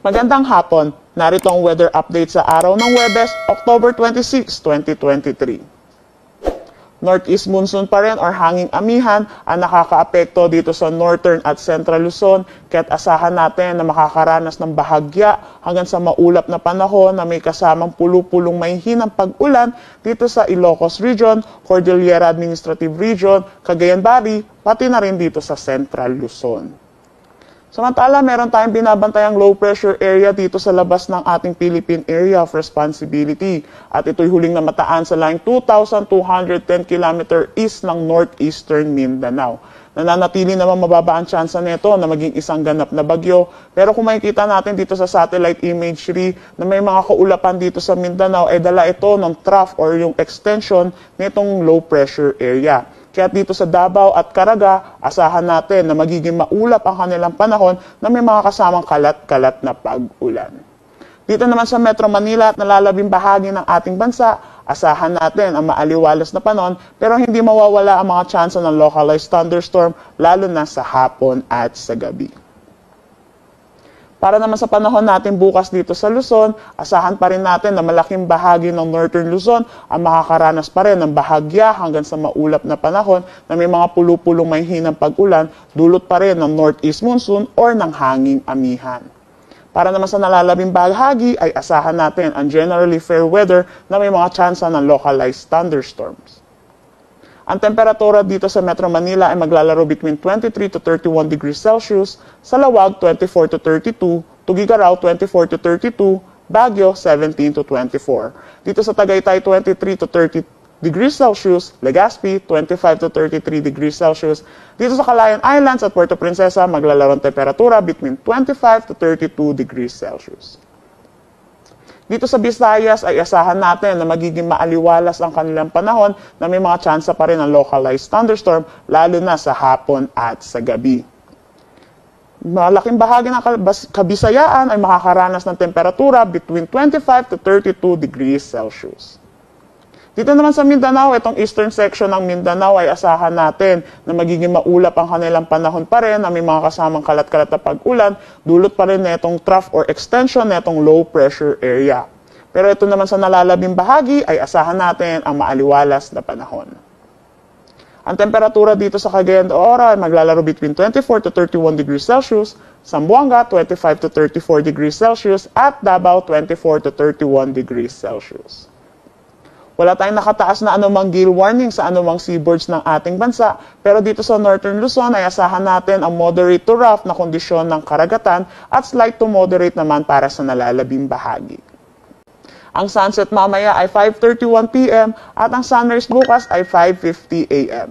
Magandang hapon, narito ang weather update sa araw ng Huwebes, October 26, 2023. Northeast monsoon pa rin or hanging amihan ang nakakaapekto dito sa Northern at Central Luzon, kaya't asahan natin na makakaranas ng bahagya hanggang sa maulap na panahon na may kasamang pulu-pulong mahihinang pag-ulan dito sa Ilocos Region, Cordillera Administrative Region, Cagayan Valley, pati na rin dito sa Central Luzon. Samantala, meron tayong binabantayang low pressure area dito sa labas ng ating Philippine Area of Responsibility. At ito'y huling namataan sa laing 2,210 km east ng northeastern Mindanao. Nananatili naman mababa ang tsansa nito na maging isang ganap na bagyo. Pero kung makikita natin dito sa satellite imagery na may mga kaulapan dito sa Mindanao, ay dala ito ng trough or yung extension nitong low pressure area. Kaya dito sa Davao at Caraga, asahan natin na magiging maulap ang kanilang panahon na may mga kasamang kalat-kalat na pag-ulan. Dito naman sa Metro Manila at nalalabing bahagi ng ating bansa, asahan natin ang maaliwalas na panahon pero hindi mawawala ang mga tsansa ng localized thunderstorm lalo na sa hapon at sa gabi. Para naman sa panahon natin bukas dito sa Luzon, asahan pa rin natin na malaking bahagi ng Northern Luzon ang makakaranas pa rin ng bahagya hanggang sa maulap na panahon na may mga pulu-pulong mahihinang pag-ulan, dulot pa rin ng Northeast monsoon or ng hanging amihan. Para naman sa nalalabing bahagi ay asahan natin ang generally fair weather na may mga tsansa ng localized thunderstorms. Ang temperatura dito sa Metro Manila ay maglalaro between 23 to 31 degrees Celsius, sa Lawag 24 to 32, Tugigaraw 24 to 32, Baguio 17 to 24. Dito sa Tagaytay 23 to 30 degrees Celsius, Legazpi 25 to 33 degrees Celsius. Dito sa Calayan Islands at Puerto Princesa maglalaro ang temperatura between 25 to 32 degrees Celsius. Dito sa Visayas ay asahan natin na magiging maaliwalas ang kanilang panahon na may mga tsansa pa rin ng localized thunderstorm lalo na sa hapon at sa gabi. Malaking bahagi ng Kabisayaan ay makakaranas ng temperatura between 25 to 32 degrees Celsius. Dito naman sa Mindanao, itong eastern section ng Mindanao ay asahan natin na magiging maulap ang kanilang panahon pa rin na may mga kasamang kalat-kalat na pag-ulan, dulot pa rin na itong trough or extension na itong low pressure area. Pero ito naman sa nalalabing bahagi ay asahan natin ang maaliwalas na panahon. Ang temperatura dito sa Cagayan de Oro ay maglalaro between 24 to 31 degrees Celsius, Zamboanga 25 to 34 degrees Celsius, at Davao 24 to 31 degrees Celsius. Wala tayong nakataas na anumang gale warning sa anumang seaboards ng ating bansa, pero dito sa Northern Luzon ay asahan natin ang moderate to rough na kondisyon ng karagatan at slight to moderate naman para sa nalalabing bahagi. Ang sunset mamaya ay 5:31 p.m. at ang sunrise bukas ay 5:50 a.m.